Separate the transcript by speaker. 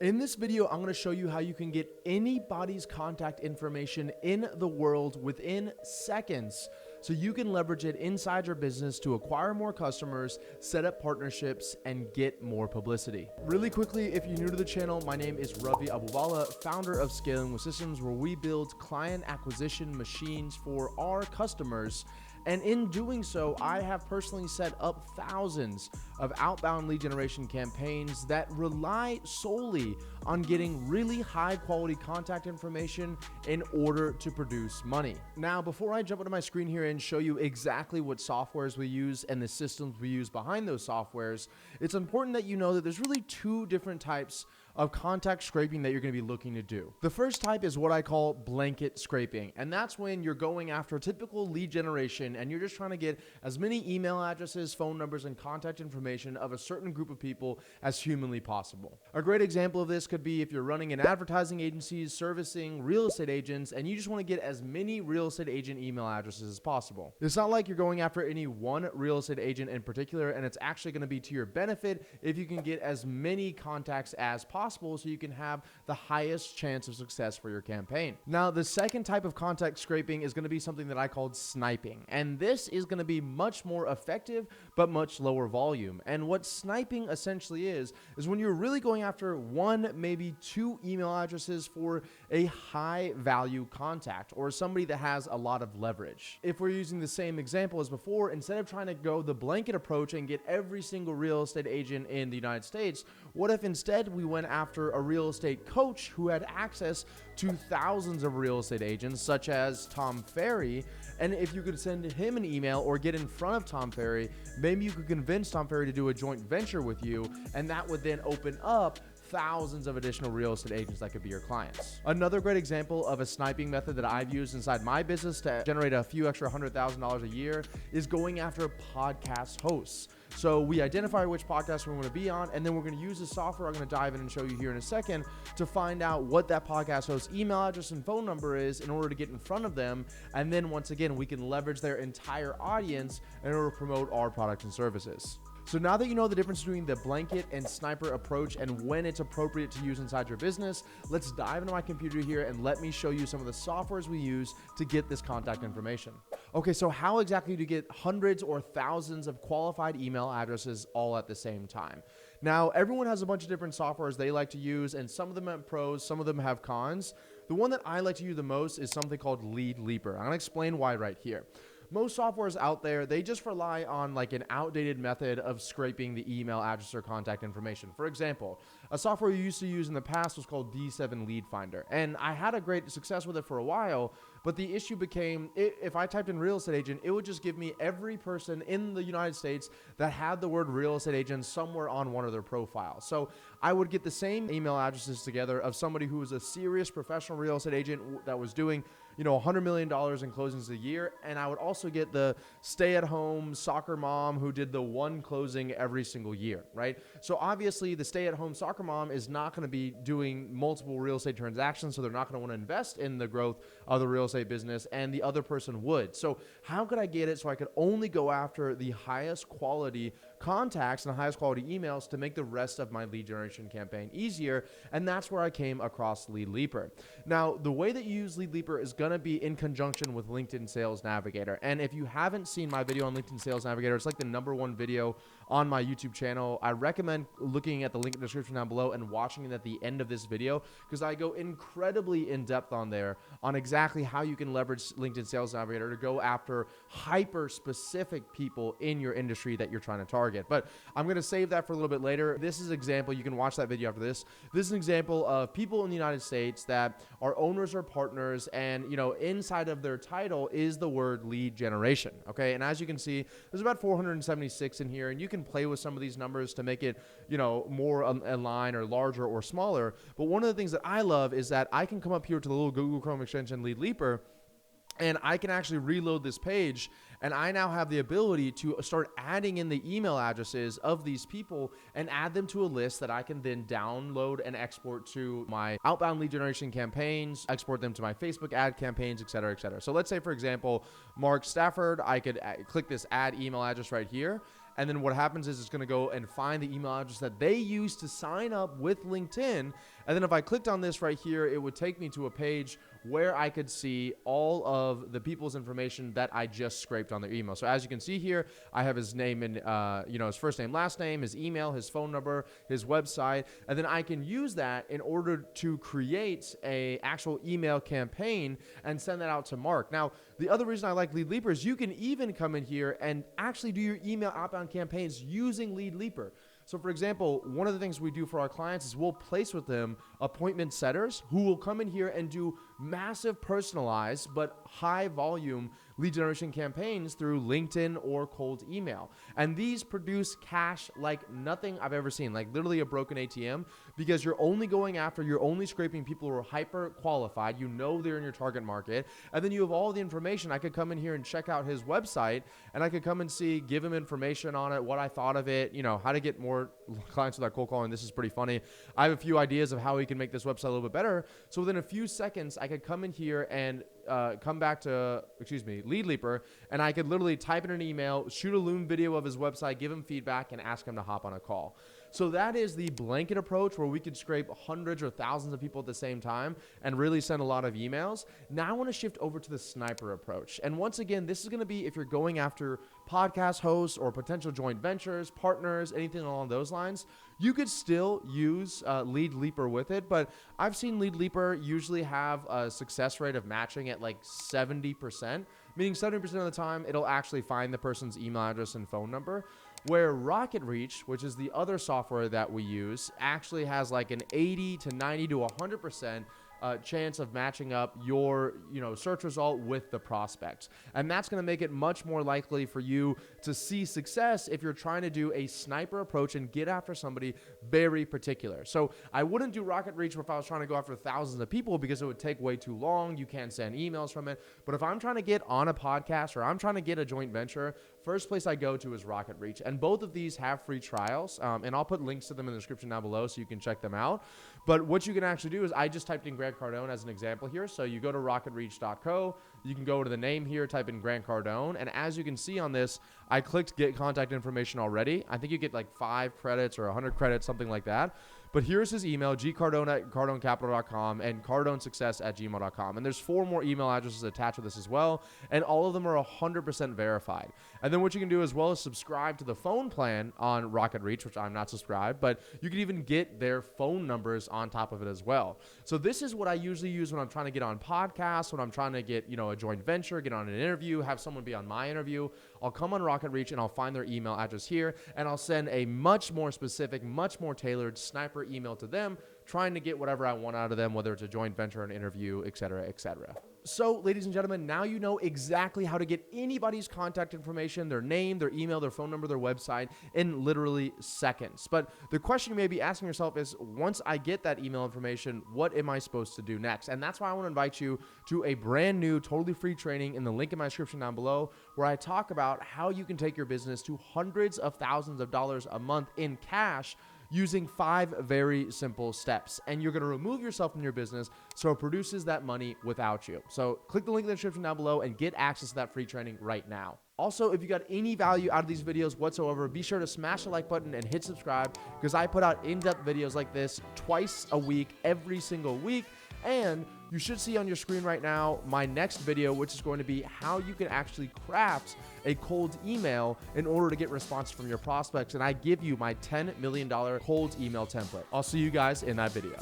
Speaker 1: In this video, I'm going to show you how you can get anybody's contact information in the world within seconds so you can leverage it inside your business to acquire more customers, set up partnerships, and get more publicity. Really quickly, if you're new to the channel, my name is Ravi Abuvala, founder of Scaling with Systems, where we build client acquisition machines for our customers. And in doing so, I have personally set up thousands of outbound lead generation campaigns that rely solely on getting really high quality contact information in order to produce money. Now, before I jump onto my screen here and show you exactly what softwares we use and the systems we use behind those softwares, it's important that you know that there's really two different types of contact scraping that you're going to be looking to do. The first type is what I call blanket scraping, and that's when you're going after typical lead generation and you're just trying to get as many email addresses, phone numbers, and contact information of a certain group of people as humanly possible. A great example of this could be if you're running an advertising agency servicing real estate agents and you just want to get as many real estate agent email addresses as possible. It's not like you're going after any one real estate agent in particular, and it's actually going to be to your benefit if you can get as many contacts as possible so you can have the highest chance of success for your campaign. Now, the second type of contact scraping is going to be something that I called sniping. And this is going to be much more effective, but much lower volume. And what sniping essentially is when you're really going after one, maybe two email addresses for a high value contact or somebody that has a lot of leverage. If we're using the same example as before, instead of trying to go the blanket approach and get every single real estate agent in the United States, what if instead we went after a real estate coach who had access to thousands of real estate agents, such as Tom Ferry? And if you could send him an email or get in front of Tom Ferry, maybe you could convince Tom Ferry to do a joint venture with you, and that would then open up thousands of additional real estate agents that could be your clients. Another great example of a sniping method that I've used inside my business to generate a few extra $100,000 a year is going after podcast hosts. So we identify which podcast we want to be on, and then we're going to use the software I'm going to dive in and show you here in a second to find out what that podcast host's email address and phone number is in order to get in front of them. And then once again, we can leverage their entire audience in order to promote our products and services. So now that you know the difference between the blanket and sniper approach and when it's appropriate to use inside your business, let's dive into my computer here and let me show you some of the softwares we use to get this contact information. Okay, so how exactly do you get hundreds or thousands of qualified email addresses all at the same time? Now, everyone has a bunch of different softwares they like to use, and some of them have pros, some of them have cons. The one that I like to use the most is something called Lead Leaper. I'm gonna explain why right here. Most softwares out there, they just rely on like an outdated method of scraping the email address or contact information. For example, a software we used to use in the past was called D7 Lead Finder. And I had a great success with it for a while, but the issue became, if I typed in real estate agent, it would just give me every person in the United States that had the word real estate agent somewhere on one of their profiles. So I would get the same email addresses together of somebody who was a serious professional real estate agent that was doing, $100 million in closings a year. And I would also get the stay-at-home soccer mom who did the one closing every single year, right? So obviously the stay-at-home soccer mom is not going to be doing multiple real estate transactions, so they're not going to want to invest in the growth of the real estate business, and the other person would. So how could I get it so I could only go after the highest quality contacts and the highest quality emails to make the rest of my lead generation campaign easier? And that's where I came across Lead Leaper. Now, the way that you use Lead Leaper is going to be in conjunction with LinkedIn Sales Navigator. And if you haven't seen my video on LinkedIn Sales Navigator, it's like the #1 video on my YouTube channel. I recommend looking at the link in the description down below and watching it at the end of this video, because I go incredibly in depth on there on exactly how you can leverage LinkedIn Sales Navigator to go after hyper specific people in your industry that you're trying to target. But I'm going to save that for a little bit later. This is an example. You can watch that video after this. This is an example of people in the United States that are owners or partners, and inside of their title is the word lead generation. Okay, and as you can see, there's about 476 in here, and you can play with some of these numbers to make it more aligned or larger or smaller. But one of the things that I love is that I can come up here to the little Google Chrome extension Lead Leaper, and I can actually reload this page, and I now have the ability to start adding in the email addresses of these people and add them to a list that I can then download and export to my outbound lead generation campaigns, export them to my Facebook ad campaigns, et cetera, et cetera. So let's say, for example, Mark Stafford, I could click this add email address right here. And then what happens is it's going to go and find the email address that they use to sign up with LinkedIn. And then if I clicked on this right here, it would take me to a page where I could see all of the people's information that I just scraped on their email. So as you can see here, I have his name and, his first name, last name, his email, his phone number, his website. And then I can use that in order to create a actual email campaign and send that out to Mark. Now, the other reason I like Lead Leaper is you can even come in here and actually do your email outbound campaigns using Lead Leaper. So for example, one of the things we do for our clients is we'll place with them appointment setters who will come in here and do massive personalized but high volume lead generation campaigns through LinkedIn or cold email. And these produce cash like nothing I've ever seen, like literally a broken ATM, because you're only scraping people who are hyper qualified. You know they're in your target market. And then you have all the information. I could come in here and check out his website, and I could come and give him information on it, what I thought of it, how to get more clients without cold calling. This is pretty funny. I have a few ideas of how we can make this website a little bit better. So within a few seconds, I could come in here and come back to, Lead Leaper, and I could literally type in an email, shoot a Loom video of his website, give him feedback, and ask him to hop on a call. So that is the blanket approach where we could scrape hundreds or thousands of people at the same time and really send a lot of emails. Now I want to shift over to the sniper approach. And once again, this is going to be if you're going after podcast hosts or potential joint ventures, partners, anything along those lines. You could still use Lead Leaper with it, but I've seen Lead Leaper usually have a success rate of matching at like 70%, meaning 70% of the time it'll actually find the person's email address and phone number. Where Rocket Reach, which is the other software that we use, actually has like an 80 to 90 to 100% chance of matching up your search result with the prospect. And that's going to make it much more likely for you to see success if you're trying to do a sniper approach and get after somebody very particular. So I wouldn't do Rocket Reach if I was trying to go after thousands of people because it would take way too long. You can't send emails from it. But if I'm trying to get on a podcast or I'm trying to get a joint venture, first place I go to is Rocket Reach. And both of these have free trials. And I'll put links to them in the description down below so you can check them out. But what you can actually do is I just typed in Grant Cardone as an example here. So you go to rocketreach.co. You can go to the name here, type in Grant Cardone. And as you can see on this, I clicked get contact information already. I think you get like 5 credits or 100 credits, something like that. But here's his email, gcardone@cardonecapital.com and cardonesuccess@gmail.com. And there's 4 more email addresses attached to this as well. And all of them are 100% verified. And then what you can do as well is subscribe to the phone plan on Rocket Reach, which I'm not subscribed, but you can even get their phone numbers on top of it as well. So this is what I usually use when I'm trying to get on podcasts, when I'm trying to get, a joint venture, get on an interview, have someone be on my interview. I'll come on Rocket Reach and I'll find their email address here, and I'll send a much more specific, much more tailored sniper email to them, trying to get whatever I want out of them, whether it's a joint venture, an interview, etc., etc. So, ladies and gentlemen, now you know exactly how to get anybody's contact information, their name, their email, their phone number, their website in literally seconds. But the question you may be asking yourself is, once I get that email information, what am I supposed to do next? And that's why I want to invite you to a brand new, totally free training in the link in my description down below, where I talk about how you can take your business to hundreds of thousands of dollars a month in cash using 5 very simple steps. And you're going to remove yourself from your business so it produces that money without you. So click the link in the description down below and get access to that free training right now. Also, if you got any value out of these videos whatsoever, be sure to smash the like button and hit subscribe, because I put out in-depth videos like this twice a week, every single week. And you should see on your screen right now my next video, which is going to be how you can actually craft a cold email in order to get responses from your prospects. And I give you my $10 million cold email template. I'll see you guys in that video.